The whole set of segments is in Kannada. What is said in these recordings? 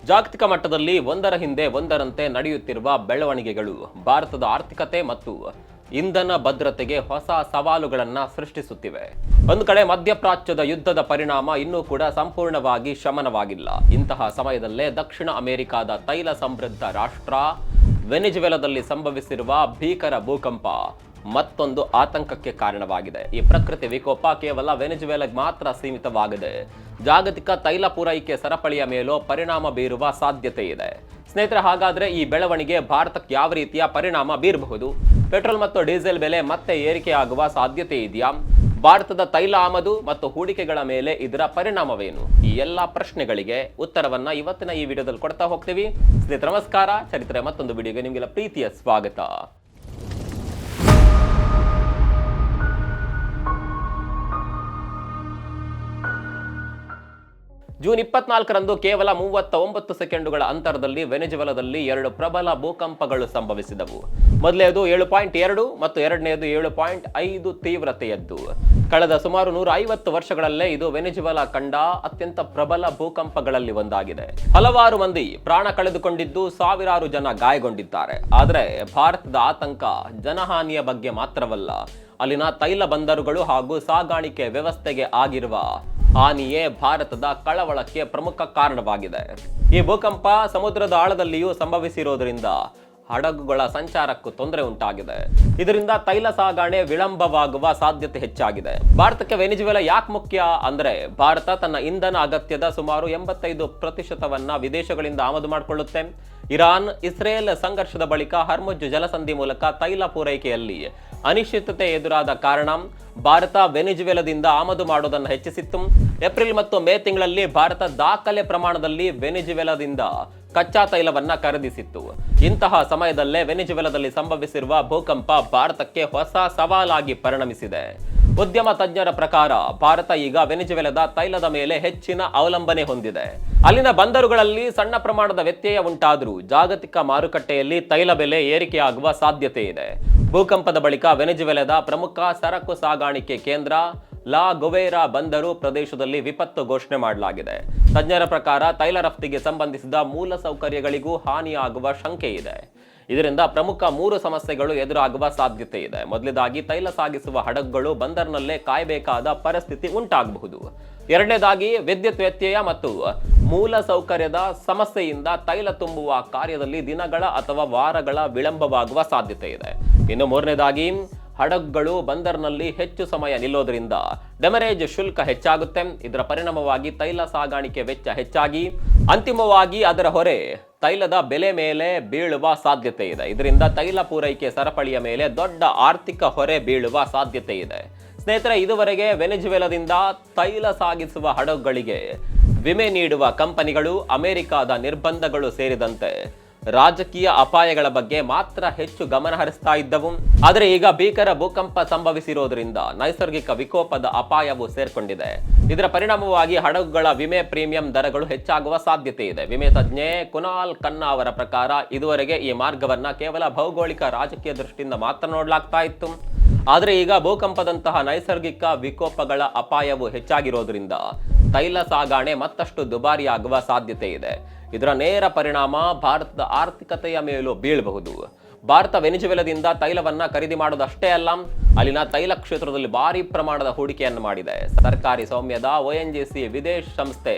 ಜಾಗತಿಕ ಮಟ್ಟದಲ್ಲಿ ಒಂದರ ಹಿಂದೆ ಒಂದರಂತೆ ನಡೆಯುತ್ತಿರುವ ಬೆಳವಣಿಗೆಗಳು ಭಾರತದ ಆರ್ಥಿಕತೆ ಮತ್ತು ಇಂಧನ ಭದ್ರತೆಗೆ ಹೊಸ ಸವಾಲುಗಳನ್ನು ಸೃಷ್ಟಿಸುತ್ತಿವೆ. ಒಂದು ಕಡೆ ಮಧ್ಯಪ್ರಾಚ್ಯದ ಯುದ್ಧದ ಪರಿಣಾಮ ಇನ್ನೂ ಕೂಡ ಸಂಪೂರ್ಣವಾಗಿ ಶಮನವಾಗಿಲ್ಲ. ಇಂತಹ ಸಮಯದಲ್ಲೇ ದಕ್ಷಿಣ ಅಮೆರಿಕಾದ ತೈಲ ಸಮೃದ್ಧ ರಾಷ್ಟ್ರ ವೆನಿಜುವೆಲಾದಲ್ಲಿ ಸಂಭವಿಸಿರುವ ಭೀಕರ ಭೂಕಂಪ ಮತ್ತೊಂದು ಆತಂಕಕ್ಕೆ ಕಾರಣವಾಗಿದೆ. ಈ ಪ್ರಕೃತಿ ವಿಕೋಪ ಕೇವಲ ವೆನಿಜುವೆಲಾಗೆ ಮಾತ್ರ ಸೀಮಿತವಾಗದೆ ಜಾಗತಿಕ ತೈಲ ಪೂರೈಕೆ ಸರಪಳಿಯ ಮೇಲೂ ಪರಿಣಾಮ ಬೀರುವ ಸಾಧ್ಯತೆ ಇದೆ. ಸ್ನೇಹಿತರೆ, ಹಾಗಾದ್ರೆ ಈ ಬೆಳವಣಿಗೆ ಭಾರತಕ್ಕೆ ಯಾವ ರೀತಿಯ ಪರಿಣಾಮ ಬೀರಬಹುದು? ಪೆಟ್ರೋಲ್ ಮತ್ತು ಡೀಸೆಲ್ ಬೆಲೆ ಮತ್ತೆ ಏರಿಕೆಯಾಗುವ ಸಾಧ್ಯತೆ ಇದೆಯಾ? ಭಾರತದ ತೈಲ ಆಮದು ಮತ್ತು ಹೂಡಿಕೆಗಳ ಮೇಲೆ ಇದರ ಪರಿಣಾಮವೇನು? ಈ ಎಲ್ಲ ಪ್ರಶ್ನೆಗಳಿಗೆ ಉತ್ತರವನ್ನ ಇವತ್ತಿನ ಈ ವಿಡಿಯೋದಲ್ಲಿ ಕೊಡ್ತಾ ಹೋಗ್ತೀವಿ. ಸ್ನೇಹಿತರೆ ನಮಸ್ಕಾರ, ಚರಿತ್ರೆ ಮತ್ತೊಂದು ವಿಡಿಯೋಗೆ ನಿಮಗೆಲ್ಲ ಪ್ರೀತಿಯ ಸ್ವಾಗತ. ಜೂನ್ 24ರಂದು ಕೇವಲ 39 ಸೆಕೆಂಡುಗಳ ಅಂತರದಲ್ಲಿ ವೆನಿಜುವೆಲಾದಲ್ಲಿ 2 ಪ್ರಬಲ ಭೂಕಂಪಗಳು ಸಂಭವಿಸಿದವು. ಮೊದಲನೆಯದು 7.2 ಮತ್ತು ಎರಡನೆಯದು 7.5 ತೀವ್ರತೆಯದ್ದು. ಕಳೆದ ಸುಮಾರು 150 ವರ್ಷಗಳಲ್ಲೇ ಇದು ವೆನಿಜುವೆಲಾ ಕಂಡ ಅತ್ಯಂತ ಪ್ರಬಲ ಭೂಕಂಪಗಳಲ್ಲಿ ಒಂದಾಗಿದೆ. ಹಲವಾರು ಮಂದಿ ಪ್ರಾಣ ಕಳೆದುಕೊಂಡಿದ್ದು, ಸಾವಿರಾರು ಜನ ಗಾಯಗೊಂಡಿದ್ದಾರೆ. ಆದರೆ ಭಾರತದ ಆತಂಕ ಜನಹಾನಿಯ ಬಗ್ಗೆ ಮಾತ್ರವಲ್ಲ, ಅಲ್ಲಿನ ತೈಲ ಬಂದರುಗಳು ಹಾಗೂ ಸಾಗಾಣಿಕೆ ವ್ಯವಸ್ಥೆಗೆ ಆಗಿರುವ ಹಾನಿಯೇ ಭಾರತದ ಕಳವಳಕ್ಕೆ ಪ್ರಮುಖ ಕಾರಣವಾಗಿದೆ. ಈ ಭೂಕಂಪ ಸಮುದ್ರದ ಆಳದಲ್ಲಿಯೂ ಸಂಭವಿಸಿರೋದ್ರಿಂದ ಹಡಗುಗಳ ಸಂಚಾರಕ್ಕೂ ತೊಂದರೆ ಉಂಟಾಗಿದೆ. ಇದರಿಂದ ತೈಲ ಸಾಗಣೆ ವಿಳಂಬವಾಗುವ ಸಾಧ್ಯತೆ ಹೆಚ್ಚಾಗಿದೆ. ಭಾರತಕ್ಕೆ ವೆನಿಜುವೆಲಾ ಯಾಕೆ ಮುಖ್ಯ ಅಂದ್ರೆ, ಭಾರತ ತನ್ನ ಇಂಧನ ಅಗತ್ಯದ ಸುಮಾರು 85% ವಿದೇಶಗಳಿಂದ ಆಮದು ಮಾಡಿಕೊಳ್ಳುತ್ತೆ. ಇರಾನ್ ಇಸ್ರೇಲ್ ಸಂಘರ್ಷದ ಬಳಿಕ ಹರ್ಮುಜ್ ಜಲಸಂಧಿ ಮೂಲಕ ತೈಲ ಪೂರೈಕೆಯಲ್ಲಿ ಅನಿಶ್ಚಿತತೆ ಎದುರಾದ ಕಾರಣ ಭಾರತ ವೆನಿಜುವೆಲಾದಿಂದ ಆಮದು ಮಾಡೋದನ್ನು ಹೆಚ್ಚಿಸಿತ್ತು. ಏಪ್ರಿಲ್ ಮತ್ತು ಮೇ ತಿಂಗಳಲ್ಲಿ ಭಾರತ ದಾಖಲೆ ಪ್ರಮಾಣದಲ್ಲಿ ವೆನಿಜುವೆಲಾದಿಂದ ಕಚ್ಚಾ ತೈಲವನ್ನ ಖರೀದಿಸಿತ್ತು. ಇಂತಹ ಸಮಯದಲ್ಲೇ ವೆನಿಜುವೆಲಾದಲ್ಲಿ ಸಂಭವಿಸಿರುವ ಭೂಕಂಪ ಭಾರತಕ್ಕೆ ಹೊಸ ಸವಾಲಾಗಿ ಪರಿಣಮಿಸಿದೆ. ಉದ್ಯಮ ತಜ್ಞರ ಪ್ರಕಾರ ಭಾರತ ಈಗ ವೆನಿಜುವೆಲಾದ ತೈಲದ ಮೇಲೆ ಹೆಚ್ಚಿನ ಅವಲಂಬನೆ ಹೊಂದಿದೆ. ಅಲ್ಲಿನ ಬಂದರುಗಳಲ್ಲಿ ಸಣ್ಣ ಪ್ರಮಾಣದ ವ್ಯತ್ಯಯ ಉಂಟಾದರೂ ಜಾಗತಿಕ ಮಾರುಕಟ್ಟೆಯಲ್ಲಿ ತೈಲ ಬೆಲೆ ಏರಿಕೆಯಾಗುವ ಸಾಧ್ಯತೆ ಇದೆ. ಭೂಕಂಪದ ಬಳಿಕ ವೆನಿಜುವೆಲಾದ ಪ್ರಮುಖ ಸರಕು ಸಾಗಾಣಿಕೆ ಕೇಂದ್ರ ಲಾ ಗೊವೇರಾ ಬಂದರು ಪ್ರದೇಶದಲ್ಲಿ ವಿಪತ್ತು ಘೋಷಣೆ ಮಾಡಲಾಗಿದೆ. ತಜ್ಞರ ಪ್ರಕಾರ ತೈಲ ರಫ್ತಿಗೆ ಸಂಬಂಧಿಸಿದ ಮೂಲ ಸೌಕರ್ಯಗಳಿಗೂ ಹಾನಿಯಾಗುವ ಶಂಕೆ ಇದೆ. ಇದರಿಂದ ಪ್ರಮುಖ 3 ಸಮಸ್ಯೆಗಳು ಎದುರಾಗುವ ಸಾಧ್ಯತೆ ಇದೆ. ಮೊದಲನೇದಾಗಿ, ತೈಲ ಸಾಗಿಸುವ ಹಡಗುಗಳು ಬಂದರಿನಲ್ಲೇ ಕಾಯಬೇಕಾದ ಪರಿಸ್ಥಿತಿ ಉಂಟಾಗಬಹುದು. ಎರಡನೇದಾಗಿ, ವಿದ್ಯುತ್ ವ್ಯತ್ಯಯ ಮತ್ತು ಮೂಲ ಸೌಕರ್ಯದ ಸಮಸ್ಯೆಯಿಂದ ತೈಲ ತುಂಬುವ ಕಾರ್ಯದಲ್ಲಿ ದಿನಗಳ ಅಥವಾ ವಾರಗಳ ವಿಳಂಬವಾಗುವ ಸಾಧ್ಯತೆ ಇದೆ. ಇನ್ನು ಮೂರನೇದಾಗಿ, ಹಡಗುಗಳು ಬಂದರಿನಲ್ಲಿ ಹೆಚ್ಚು ಸಮಯ ನಿಲ್ಲೋದ್ರಿಂದ ಡೆಮರೇಜ್ ಶುಲ್ಕ ಹೆಚ್ಚಾಗುತ್ತೆ. ಇದರ ಪರಿಣಾಮವಾಗಿ ತೈಲ ಸಾಗಾಣಿಕೆ ವೆಚ್ಚ ಹೆಚ್ಚಾಗಿ ಅಂತಿಮವಾಗಿ ಅದರ ಹೊರೆ ತೈಲದ ಬೆಲೆ ಮೇಲೆ ಬೀಳುವ ಸಾಧ್ಯತೆ ಇದೆ. ಇದರಿಂದ ತೈಲ ಪೂರೈಕೆ ಸರಪಳಿಯ ಮೇಲೆ ದೊಡ್ಡ ಆರ್ಥಿಕ ಹೊರೆ ಬೀಳುವ ಸಾಧ್ಯತೆ ಇದೆ. ಸ್ನೇಹಿತರೆ, ಇದುವರೆಗೆ ವೆನಿಜುವೆಲಾದಿಂದ ತೈಲ ಸಾಗಿಸುವ ಹಡಗುಗಳಿಗೆ ವಿಮೆ ನೀಡುವ ಕಂಪನಿಗಳು ಅಮೆರಿಕದ ನಿರ್ಬಂಧಗಳು ಸೇರಿದಂತೆ ರಾಜಕೀಯ ಅಪಾಯಗಳ ಬಗ್ಗೆ ಮಾತ್ರ ಹೆಚ್ಚು ಗಮನ ಹರಿಸ್ತಾ ಇದ್ದವು. ಆದರೆ ಈಗ ಭೀಕರ ಭೂಕಂಪ ಸಂಭವಿಸಿರೋದ್ರಿಂದ ನೈಸರ್ಗಿಕ ವಿಕೋಪದ ಅಪಾಯವು ಸೇರ್ಕೊಂಡಿದೆ. ಇದರ ಪರಿಣಾಮವಾಗಿ ಹಡಗುಗಳ ವಿಮೆ ಪ್ರೀಮಿಯಂ ದರಗಳು ಹೆಚ್ಚಾಗುವ ಸಾಧ್ಯತೆ ಇದೆ. ವಿಮೆ ತಜ್ಞೆ ಕುನಾಲ್ ಖನ್ನಾ ಅವರ ಪ್ರಕಾರ ಇದುವರೆಗೆ ಈ ಮಾರ್ಗವನ್ನ ಕೇವಲ ಭೌಗೋಳಿಕ ರಾಜಕೀಯ ದೃಷ್ಟಿಯಿಂದ ಮಾತ್ರ ನೋಡಲಾಗ್ತಾ ಇತ್ತು. ಆದರೆ ಈಗ ಭೂಕಂಪದಂತಹ ನೈಸರ್ಗಿಕ ವಿಕೋಪಗಳ ಅಪಾಯವು ಹೆಚ್ಚಾಗಿರೋದ್ರಿಂದ ತೈಲ ಸಾಗಣೆ ಮತ್ತಷ್ಟು ದುಬಾರಿಯಾಗುವ ಸಾಧ್ಯತೆ ಇದೆ. ಇದರ ನೇರ ಪರಿಣಾಮ ಭಾರತದ ಆರ್ಥಿಕತೆಯ ಮೇಲೂ ಬೀಳಬಹುದು. ಭಾರತ ವೆನಿಜುವೆಲಾದಿಂದ ತೈಲವನ್ನ ಖರೀದಿ ಮಾಡೋದಷ್ಟೇ ಅಲ್ಲ, ಅಲ್ಲಿನ ತೈಲ ಕ್ಷೇತ್ರದಲ್ಲಿ ಭಾರಿ ಪ್ರಮಾಣದ ಹೂಡಿಕೆಯನ್ನು ಮಾಡಿದೆ. ಸರ್ಕಾರಿ ಸ್ವಾಮ್ಯದ ONGC ವಿದೇಶ್ ಸಂಸ್ಥೆ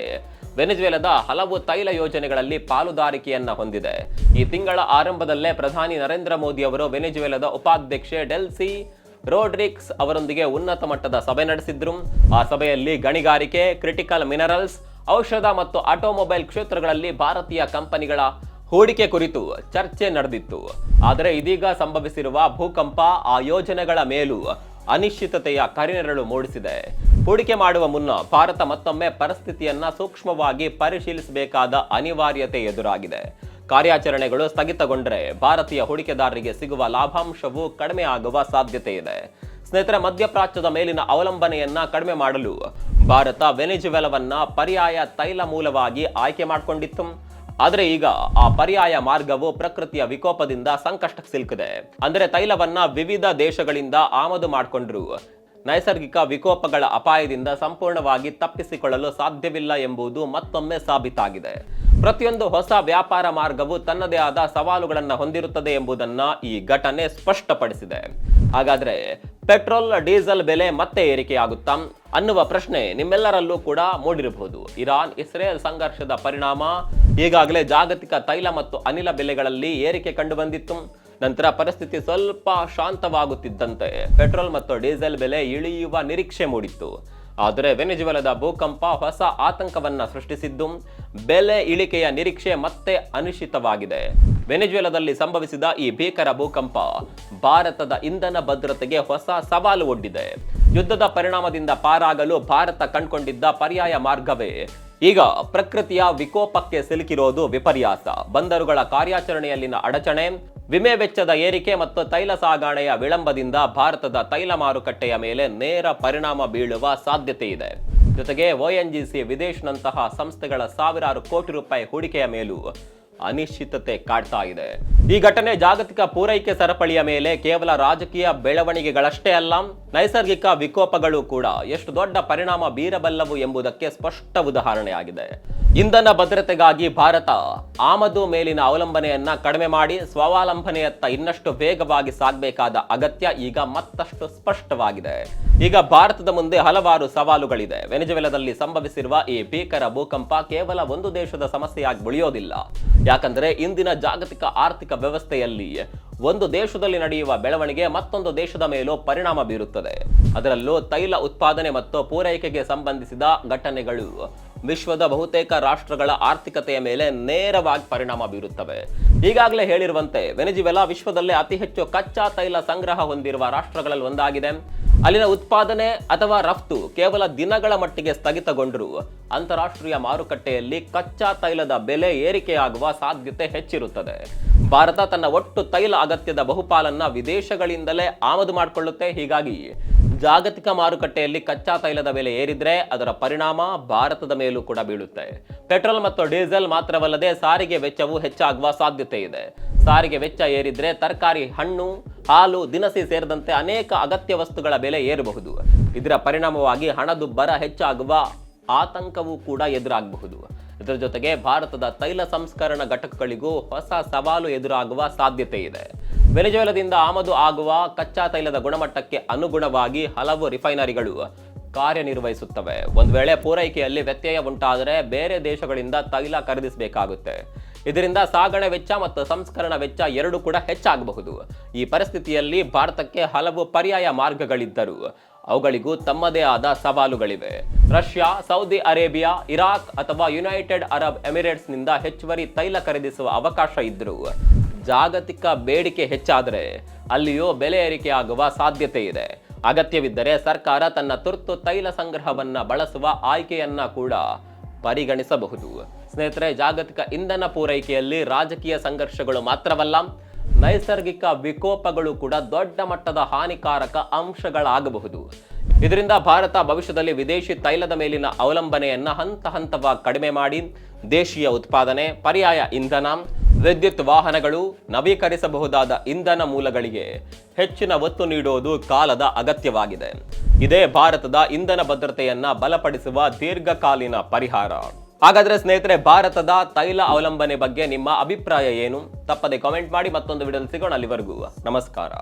ವೆನಿಜುವೆಲಾದ ಹಲವು ತೈಲ ಯೋಜನೆಗಳಲ್ಲಿ ಪಾಲುದಾರಿಕೆಯನ್ನ ಹೊಂದಿದೆ. ಈ ತಿಂಗಳ ಆರಂಭದಲ್ಲೇ ಪ್ರಧಾನಿ ನರೇಂದ್ರ ಮೋದಿ ಅವರು ವೆನಿಜುವೆಲಾದ ಉಪಾಧ್ಯಕ್ಷೆ ಡೆಲ್ಸಿ ರೋಡ್ರಿಕ್ಸ್ ಅವರೊಂದಿಗೆ ಉನ್ನತ ಮಟ್ಟದ ಸಭೆ ನಡೆಸಿದ್ರು. ಆ ಸಭೆಯಲ್ಲಿ ಗಣಿಗಾರಿಕೆ, ಕ್ರಿಟಿಕಲ್ ಮಿನರಲ್ಸ್, ಔಷಧ ಮತ್ತು ಆಟೋಮೊಬೈಲ್ ಕ್ಷೇತ್ರಗಳಲ್ಲಿ ಭಾರತೀಯ ಕಂಪನಿಗಳ ಹೂಡಿಕೆ ಕುರಿತು ಚರ್ಚೆ ನಡೆದಿತ್ತು. ಆದರೆ ಇದೀಗ ಸಂಭವಿಸಿರುವ ಭೂಕಂಪ ಆ ಯೋಜನೆಗಳ ಮೇಲೂ ಅನಿಶ್ಚಿತತೆಯ ಕರಿನೆರಳು ಮೂಡಿಸಿದೆ. ಹೂಡಿಕೆ ಮಾಡುವ ಮುನ್ನ ಭಾರತ ಮತ್ತೊಮ್ಮೆ ಪರಿಸ್ಥಿತಿಯನ್ನ ಸೂಕ್ಷ್ಮವಾಗಿ ಪರಿಶೀಲಿಸಬೇಕಾದ ಅನಿವಾರ್ಯತೆ ಎದುರಾಗಿದೆ. ಕಾರ್ಯಾಚರಣೆಗಳು ಸ್ಥಗಿತಗೊಂಡರೆ ಭಾರತೀಯ ಹೂಡಿಕೆದಾರರಿಗೆ ಸಿಗುವ ಲಾಭಾಂಶವು ಕಡಿಮೆ ಆಗುವ ಸಾಧ್ಯತೆ ಇದೆ. ಸ್ನೇಹಿತರೆ, ಮಧ್ಯಪ್ರಾಚ್ಯದ ಮೇಲಿನ ಅವಲಂಬನೆಯನ್ನ ಕಡಿಮೆ ಮಾಡಲು ಭಾರತ ವೆನಿಜುವೆಲಾವನ್ನ ಪರ್ಯಾಯ ತೈಲ ಮೂಲವಾಗಿ ಆಯ್ಕೆ ಮಾಡಿಕೊಂಡಿತ್ತು. ಆದರೆ ಈಗ ಆ ಪರ್ಯಾಯ ಮಾರ್ಗವು ಪ್ರಕೃತಿಯ ವಿಕೋಪದಿಂದ ಸಂಕಷ್ಟಕ್ಕೆ ಸಿಲುಕಿದೆ. ಅಂದರೆ ತೈಲವನ್ನ ವಿವಿಧ ದೇಶಗಳಿಂದ ಆಮದು ಮಾಡಿಕೊಂಡ್ರು ನೈಸರ್ಗಿಕ ವಿಕೋಪಗಳ ಅಪಾಯದಿಂದ ಸಂಪೂರ್ಣವಾಗಿ ತಪ್ಪಿಸಿಕೊಳ್ಳಲು ಸಾಧ್ಯವಿಲ್ಲ ಎಂಬುದು ಮತ್ತೊಮ್ಮೆ ಸಾಬೀತಾಗಿದೆ. ಪ್ರತಿಯೊಂದು ಹೊಸ ವ್ಯಾಪಾರ ಮಾರ್ಗವು ತನ್ನದೇ ಆದ ಸವಾಲುಗಳನ್ನು ಹೊಂದಿರುತ್ತದೆ ಎಂಬುದನ್ನ ಈ ಘಟನೆ ಸ್ಪಷ್ಟಪಡಿಸಿದೆ. ಹಾಗಾದ್ರೆ ಪೆಟ್ರೋಲ್ ಡೀಸೆಲ್ ಬೆಲೆ ಮತ್ತೆ ಏರಿಕೆಯಾಗುತ್ತಾ ಅನ್ನುವ ಪ್ರಶ್ನೆ ನಿಮ್ಮೆಲ್ಲರಲ್ಲೂ ಕೂಡ ಮೂಡಿರಬಹುದು. ಇರಾನ್ ಇಸ್ರೇಲ್ ಸಂಘರ್ಷದ ಪರಿಣಾಮ ಈಗಾಗಲೇ ಜಾಗತಿಕ ತೈಲ ಮತ್ತು ಅನಿಲ ಬೆಲೆಗಳಲ್ಲಿ ಏರಿಕೆ ಕಂಡುಬಂದಿತ್ತು. ನಂತರ ಪರಿಸ್ಥಿತಿ ಸ್ವಲ್ಪ ಶಾಂತವಾಗುತ್ತಿದ್ದಂತೆ ಪೆಟ್ರೋಲ್ ಮತ್ತು ಡೀಸೆಲ್ ಬೆಲೆ ಇಳಿಯುವ ನಿರೀಕ್ಷೆ ಮೂಡಿತ್ತು. ಆದರೆ ವೆನೆಜುವೆಲಾದ ಭೂಕಂಪ ಹೊಸ ಆತಂಕವನ್ನ ಸೃಷ್ಟಿಸಿದ್ದು ಬೆಲೆ ಇಳಿಕೆಯ ನಿರೀಕ್ಷೆ ಮತ್ತೆ ಅನಿಶ್ಚಿತವಾಗಿದೆ. ವೆನೆಜುವೆಲಾದಲ್ಲಿ ಸಂಭವಿಸಿದ ಈ ಭೀಕರ ಭೂಕಂಪ ಭಾರತದ ಇಂಧನ ಭದ್ರತೆಗೆ ಹೊಸ ಸವಾಲು ಒಡ್ಡಿದೆ. ಯುದ್ಧದ ಪರಿಣಾಮದಿಂದ ಪಾರಾಗಲು ಭಾರತ ಕಂಡುಕೊಂಡಿದ್ದ ಪರ್ಯಾಯ ಮಾರ್ಗವೇ ಈಗ ಪ್ರಕೃತಿಯ ವಿಕೋಪಕ್ಕೆ ಸಿಲುಕಿರೋದು ವಿಪರ್ಯಾಸ. ಬಂದರುಗಳ ಕಾರ್ಯಾಚರಣೆಯಲ್ಲಿನ ಅಡಚಣೆ, ವಿಮೆ ವೆಚ್ಚದ ಏರಿಕೆ ಮತ್ತು ತೈಲ ಸಾಗಣೆಯ ವಿಳಂಬದಿಂದ ಭಾರತದ ತೈಲ ಮಾರುಕಟ್ಟೆಯ ಮೇಲೆ ನೇರ ಪರಿಣಾಮ ಬೀಳುವ ಸಾಧ್ಯತೆ ಇದೆ. ಜೊತೆಗೆ ONGC ವಿದೇಶನಂತಹ ಸಂಸ್ಥೆಗಳ ಸಾವಿರಾರು ಕೋಟಿ ರೂಪಾಯಿ ಹೂಡಿಕೆಯ ಮೇಲೂ ಅನಿಶ್ಚಿತತೆ ಕಾಡ್ತಾ ಇದೆ. ಈ ಘಟನೆ ಜಾಗತಿಕ ಪೂರೈಕೆ ಸರಪಳಿಯ ಮೇಲೆ ಕೇವಲ ರಾಜಕೀಯ ಬೆಳವಣಿಗೆಗಳಷ್ಟೇ ಅಲ್ಲ, ನೈಸರ್ಗಿಕ ವಿಕೋಪಗಳು ಕೂಡ ಎಷ್ಟು ದೊಡ್ಡ ಪರಿಣಾಮ ಬೀರಬಲ್ಲವು ಎಂಬುದಕ್ಕೆ ಸ್ಪಷ್ಟ ಉದಾಹರಣೆಯಾಗಿದೆ. ಇಂಧನ ಭದ್ರತೆಗಾಗಿ ಭಾರತ ಆಮದು ಮೇಲಿನ ಅವಲಂಬನೆಯನ್ನ ಕಡಿಮೆ ಮಾಡಿ ಸ್ವಾವಲಂಬನೆಯತ್ತ ಇನ್ನಷ್ಟು ವೇಗವಾಗಿ ಸಾಗಬೇಕಾದ ಅಗತ್ಯ ಈಗ ಮತ್ತಷ್ಟು ಸ್ಪಷ್ಟವಾಗಿದೆ. ಈಗ ಭಾರತದ ಮುಂದೆ ಹಲವಾರು ಸವಾಲುಗಳಿದೆ. ವೆನೆಜುವೆಲಾದಲ್ಲಿ ಸಂಭವಿಸಿರುವ ಈ ಭೀಕರ ಭೂಕಂಪ ಕೇವಲ ಒಂದು ದೇಶದ ಸಮಸ್ಯೆಯಾಗಿ ಉಳಿಯೋದಿಲ್ಲ. ಯಾಕಂದ್ರೆ ಇಂದಿನ ಜಾಗತಿಕ ಆರ್ಥಿಕ ವ್ಯವಸ್ಥೆಯಲ್ಲಿ ಒಂದು ದೇಶದಲ್ಲಿ ನಡೆಯುವ ಬೆಳವಣಿಗೆ ಮತ್ತೊಂದು ದೇಶದ ಮೇಲೂ ಪರಿಣಾಮ ಬೀರುತ್ತದೆ. ಅದರಲ್ಲೂ ತೈಲ ಉತ್ಪಾದನೆ ಮತ್ತು ಪೂರೈಕೆಗೆ ಸಂಬಂಧಿಸಿದ ಘಟನೆಗಳು ವಿಶ್ವದ ಬಹುತೇಕ ರಾಷ್ಟ್ರಗಳ ಆರ್ಥಿಕತೆಯ ಮೇಲೆ ನೇರವಾಗಿ ಪರಿಣಾಮ ಬೀರುತ್ತವೆ. ಈಗಾಗಲೇ ಹೇಳಿರುವಂತೆ ವೆನೆಜುವೆಲಾ ವಿಶ್ವದಲ್ಲೇ ಅತಿ ಹೆಚ್ಚು ಕಚ್ಚಾ ತೈಲ ಸಂಗ್ರಹ ಹೊಂದಿರುವ ರಾಷ್ಟ್ರಗಳಲ್ಲಿ ಒಂದಾಗಿದೆ. ಅಲ್ಲಿನ ಉತ್ಪಾದನೆ ಅಥವಾ ರಫ್ತು ಕೇವಲ ದಿನಗಳ ಮಟ್ಟಿಗೆ ಸ್ಥಗಿತಗೊಂಡರೂ ಅಂತಾರಾಷ್ಟ್ರೀಯ ಮಾರುಕಟ್ಟೆಯಲ್ಲಿ ಕಚ್ಚಾ ತೈಲದ ಬೆಲೆ ಏರಿಕೆಯಾಗುವ ಸಾಧ್ಯತೆ ಹೆಚ್ಚಿರುತ್ತದೆ. ಭಾರತ ತನ್ನ ಒಟ್ಟು ತೈಲ ಅಗತ್ಯದ ಬಹುಪಾಲನ್ನ ವಿದೇಶಗಳಿಂದಲೇ ಆಮದು ಮಾಡಿಕೊಳ್ಳುತ್ತೆ. ಹೀಗಾಗಿ ಜಾಗತಿಕ ಮಾರುಕಟ್ಟೆಯಲ್ಲಿ ಕಚ್ಚಾ ತೈಲದ ಬೆಲೆ ಏರಿದ್ರೆ ಅದರ ಪರಿಣಾಮ ಭಾರತದ ಮೇಲೂ ಕೂಡ ಬೀಳುತ್ತೆ. ಪೆಟ್ರೋಲ್ ಮತ್ತು ಡೀಸೆಲ್ ಮಾತ್ರವಲ್ಲದೆ ಸಾರಿಗೆ ವೆಚ್ಚವು ಹೆಚ್ಚಾಗುವ ಸಾಧ್ಯತೆ ಇದೆ. ಸಾರಿಗೆ ವೆಚ್ಚ ಏರಿದ್ರೆ ತರಕಾರಿ, ಹಣ್ಣು, ಹಾಲು, ದಿನಸಿ ಸೇರಿದಂತೆ ಅನೇಕ ಅಗತ್ಯ ವಸ್ತುಗಳ ಬೆಲೆ ಏರಬಹುದು. ಇದರ ಪರಿಣಾಮವಾಗಿ ಹಣದುಬ್ಬರ ಹೆಚ್ಚಾಗುವ ಆತಂಕವೂ ಕೂಡ ಎದುರಾಗಬಹುದು. ಇದರ ಜೊತೆಗೆ ಭಾರತದ ತೈಲ ಸಂಸ್ಕರಣಾ ಘಟಕಗಳಿಗೂ ಹೊಸ ಸವಾಲು ಎದುರಾಗುವ ಸಾಧ್ಯತೆ ಇದೆ. ವೆನೆಜುವೆಲಾದಿಂದ ಆಮದು ಆಗುವ ಕಚ್ಚಾ ತೈಲದ ಗುಣಮಟ್ಟಕ್ಕೆ ಅನುಗುಣವಾಗಿ ಹಲವು ರಿಫೈನರಿಗಳು ಕಾರ್ಯನಿರ್ವಹಿಸುತ್ತವೆ. ಒಂದು ವೇಳೆ ಪೂರೈಕೆಯಲ್ಲಿ ವ್ಯತ್ಯಯ ಉಂಟಾದರೆ ಬೇರೆ ದೇಶಗಳಿಂದ ತೈಲ ಖರೀದಿಸಬೇಕಾಗುತ್ತೆ. ಇದರಿಂದ ಸಾಗಣೆ ವೆಚ್ಚ ಮತ್ತು ಸಂಸ್ಕರಣಾ ವೆಚ್ಚ ಎರಡೂ ಕೂಡ ಹೆಚ್ಚಾಗಬಹುದು. ಈ ಪರಿಸ್ಥಿತಿಯಲ್ಲಿ ಭಾರತಕ್ಕೆ ಹಲವು ಪರ್ಯಾಯ ಮಾರ್ಗಗಳಿದ್ದರೂ ಅವುಗಳಿಗೂ ತಮ್ಮದೇ ಆದ ಸವಾಲುಗಳಿವೆ. ರಷ್ಯಾ, ಸೌದಿ ಅರೇಬಿಯಾ, ಇರಾಕ್ ಅಥವಾ ಯುನೈಟೆಡ್ ಅರಬ್ ಎಮಿರೇಟ್ಸ್ನಿಂದ ಹೆಚ್ಚುವರಿ ತೈಲ ಖರೀದಿಸುವ ಅವಕಾಶ ಇದ್ದರೂ ಜಾಗತಿಕ ಬೇಡಿಕೆ ಹೆಚ್ಚಾದರೆ ಅಲ್ಲಿಯೂ ಬೆಲೆ ಏರಿಕೆಯಾಗುವ ಸಾಧ್ಯತೆ ಇದೆ. ಅಗತ್ಯವಿದ್ದರೆ ಸರ್ಕಾರ ತನ್ನ ತುರ್ತು ತೈಲ ಸಂಗ್ರಹವನ್ನ ಬಳಸುವ ಆಯ್ಕೆಯನ್ನ ಕೂಡ ಪರಿಗಣಿಸಬಹುದು. ಸ್ನೇಹಿತರೆ, ಜಾಗತಿಕ ಇಂಧನ ಪೂರೈಕೆಯಲ್ಲಿ ರಾಜಕೀಯ ಸಂಘರ್ಷಗಳು ಮಾತ್ರವಲ್ಲ, ನೈಸರ್ಗಿಕ ವಿಕೋಪಗಳು ಕೂಡ ದೊಡ್ಡ ಮಟ್ಟದ ಹಾನಿಕಾರಕ ಅಂಶಗಳಾಗಬಹುದು. ಇದರಿಂದ ಭಾರತ ಭವಿಷ್ಯದಲ್ಲಿ ವಿದೇಶಿ ತೈಲದ ಮೇಲಿನ ಅವಲಂಬನೆಯನ್ನ ಹಂತ ಹಂತವಾಗಿ ಕಡಿಮೆ ಮಾಡಿ ದೇಶೀಯ ಉತ್ಪಾದನೆ, ಪರ್ಯಾಯ ಇಂಧನ, ವಿದ್ಯುತ್ ವಾಹನಗಳು, ನವೀಕರಿಸಬಹುದಾದ ಇಂಧನ ಮೂಲಗಳಿಗೆ ಹೆಚ್ಚಿನ ಒತ್ತು ನೀಡುವುದು ಕಾಲದ ಅಗತ್ಯವಾಗಿದೆ. ಇದೇ ಭಾರತದ ಇಂಧನ ಭದ್ರತೆಯನ್ನ ಬಲಪಡಿಸುವ ದೀರ್ಘಕಾಲೀನ ಪರಿಹಾರ. ಹಾಗಾದ್ರೆ ಸ್ನೇಹಿತರೆ, ಭಾರತದ ತೈಲ ಅವಲಂಬನೆ ಬಗ್ಗೆ ನಿಮ್ಮ ಅಭಿಪ್ರಾಯ ಏನು? ತಪ್ಪದೆ ಕಾಮೆಂಟ್ ಮಾಡಿ. ಮತ್ತೊಂದು ವಿಡಿಯೋದಲ್ಲಿ ಸಿಗೋಣ. ಅಲ್ಲಿವರೆಗೂ ನಮಸ್ಕಾರ.